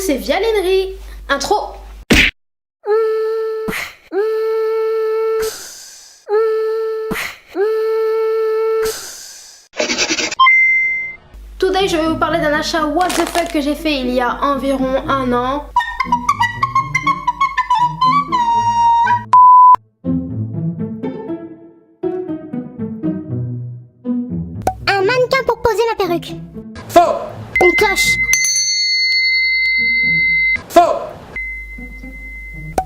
c'est Vialennerie. Intro. Today, je vais vous parler d'un achat what the fuck que j'ai fait il y a environ un an. Un mannequin pour poser ma perruque. Faux. Une cloche. Faux.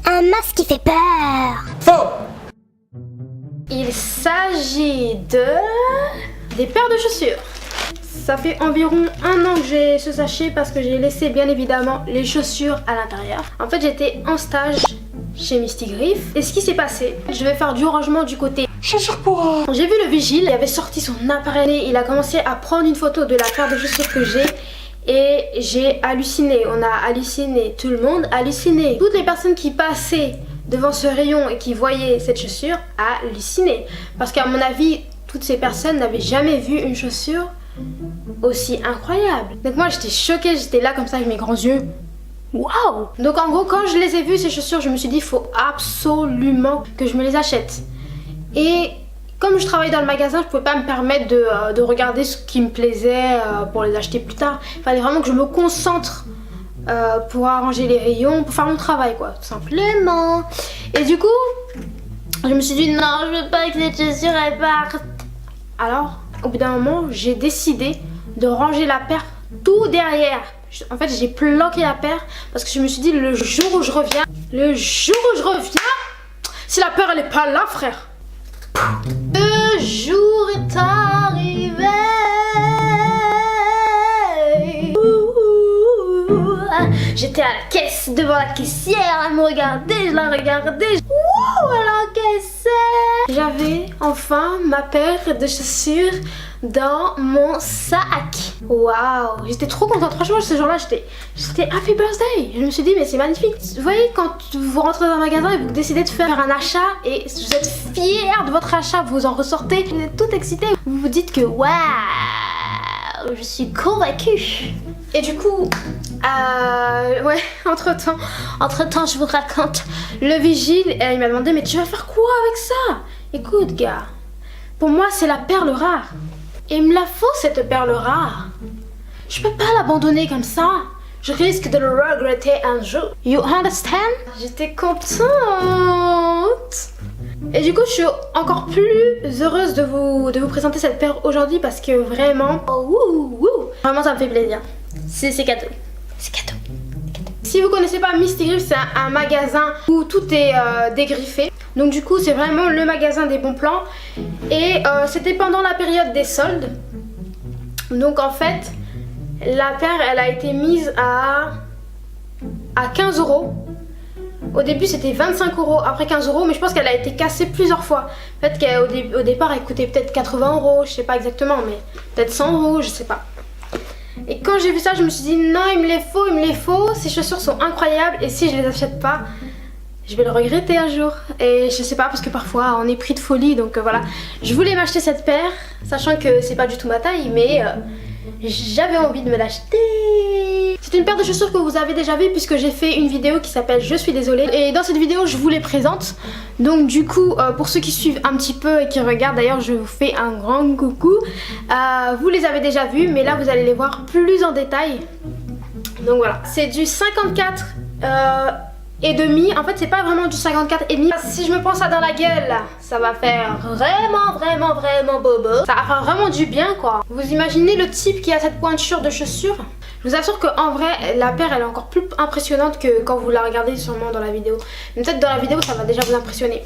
Un masque qui fait peur. Faux. Il s'agit de... des paires de chaussures. Ça fait environ un an que j'ai ce sachet parce que j'ai laissé bien évidemment les chaussures à l'intérieur. En fait, j'étais en stage chez Misty Griff. Et ce qui s'est passé, je vais faire du rangement du côté Chaussures pour... J'ai vu le vigile, il avait sorti son appareil, il a commencé à prendre une photo de la paire de chaussures que j'ai. Et j'ai halluciné, on a halluciné, tout le monde a halluciné. Toutes les personnes qui passaient devant ce rayon et qui voyaient cette chaussure hallucinaient. Parce qu'à mon avis, toutes ces personnes n'avaient jamais vu une chaussure aussi incroyable. Donc moi j'étais choquée, j'étais là comme ça avec mes grands yeux. Waouh! Donc en gros, quand je les ai vues ces chaussures, je me suis dit il faut absolument que je me les achète. Et comme je travaille dans le magasin, je pouvais pas me permettre de regarder ce qui me plaisait pour les acheter plus tard. Il fallait vraiment que je me concentre pour arranger les rayons, pour faire mon travail quoi, tout simplement. Et du coup, je me suis dit non, je veux pas que les chaussures elles partent. Alors, au bout d'un moment, j'ai décidé de ranger la paire tout derrière. En fait, j'ai planqué la paire parce que je me suis dit le jour où je reviens, si la paire elle est pas là, frère. Le jour est arrivé. J'étais à la caisse devant la caissière, elle me regardait, je la regardais. Wouh, elle encaissait. J'avais enfin ma paire de chaussures dans mon sac. Waouh, j'étais trop contente. Franchement, ce jour-là, j'étais happy birthday. Je me suis dit, mais c'est magnifique. Vous voyez, quand vous rentrez dans un magasin et vous décidez de faire un achat et vous êtes fier de votre achat, vous en ressortez, vous êtes tout excité. Vous vous dites que waouh, je suis convaincue. Et du coup, ouais, entre temps, je vous raconte. Le vigile, il m'a demandé, mais tu vas faire quoi avec ça? Écoute, gars, pour moi, c'est la perle rare. Et il me la faut, cette perle rare. Je peux pas l'abandonner comme ça. Je risque de le regretter un jour. You understand? J'étais contente. Et du coup, je suis encore plus heureuse de vous présenter cette paire aujourd'hui parce que vraiment, vraiment ça me fait plaisir. C'est cadeau. C'est cadeau. Si vous connaissez pas Misty Griff, c'est un magasin où tout est dégriffé. Donc du coup, c'est vraiment le magasin des bons plans. Et c'était pendant la période des soldes. Donc en fait, la paire, elle a été mise à 15 €. Au début, c'était 25 €, après 15 €, mais je pense qu'elle a été cassée plusieurs fois. En fait, qu'au départ, elle coûtait peut-être 80 €, je sais pas exactement, mais peut-être 100 €, je sais pas. Et quand j'ai vu ça, je me suis dit non, il me les faut, ces chaussures sont incroyables et si je les achète pas, je vais le regretter un jour. Et je sais pas, parce que parfois on est pris de folie, donc voilà. Je voulais m'acheter cette paire, sachant que c'est pas du tout ma taille, mais j'avais envie de me l'acheter. C'est une paire de chaussures que vous avez déjà vue puisque j'ai fait une vidéo qui s'appelle Je suis désolée. Et dans cette vidéo, je vous les présente. Donc du coup, pour ceux qui suivent un petit peu et qui regardent, d'ailleurs, je vous fais un grand coucou. Vous les avez déjà vues, mais là, vous allez les voir plus en détail. Donc voilà. C'est du 54 et demi. En fait, c'est pas vraiment du 54 et demi. Si je me prends ça dans la gueule, ça va faire vraiment bobo. Ça va faire vraiment du bien, quoi. Vous imaginez le type qui a cette pointure de chaussure? Je vous assure qu'en vrai, la paire, elle est encore plus impressionnante que quand vous la regardez sûrement dans la vidéo. Mais peut-être dans la vidéo, ça va déjà vous impressionner.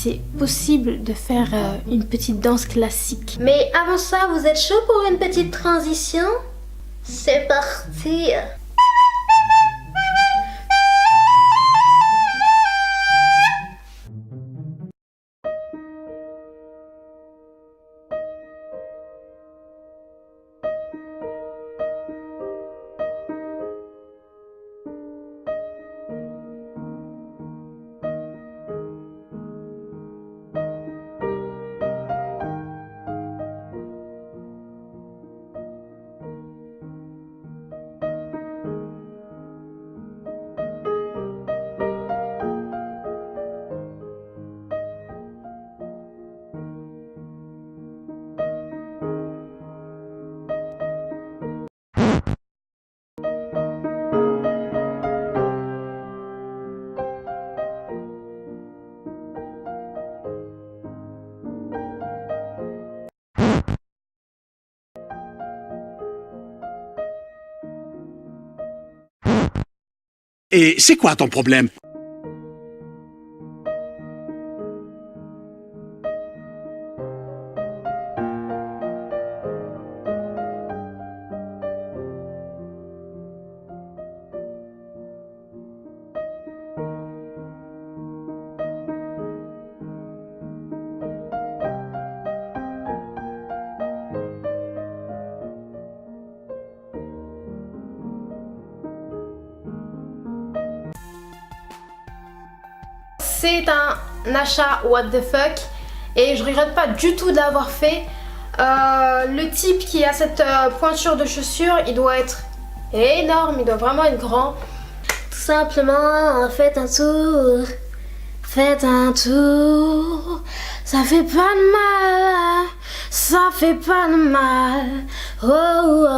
c'est possible de faire une petite danse classique. Mais avant ça, vous êtes chaud pour une petite transition? C'est parti! Et c'est quoi ton problème? C'est un achat what the fuck et je regrette pas du tout de l'avoir fait. Le type qui a cette pointure de chaussure, il doit être énorme, il doit vraiment être grand. Tout simplement, faites un tour, faites un tour. Ça fait pas de mal, ça fait pas de mal. Oh, oh,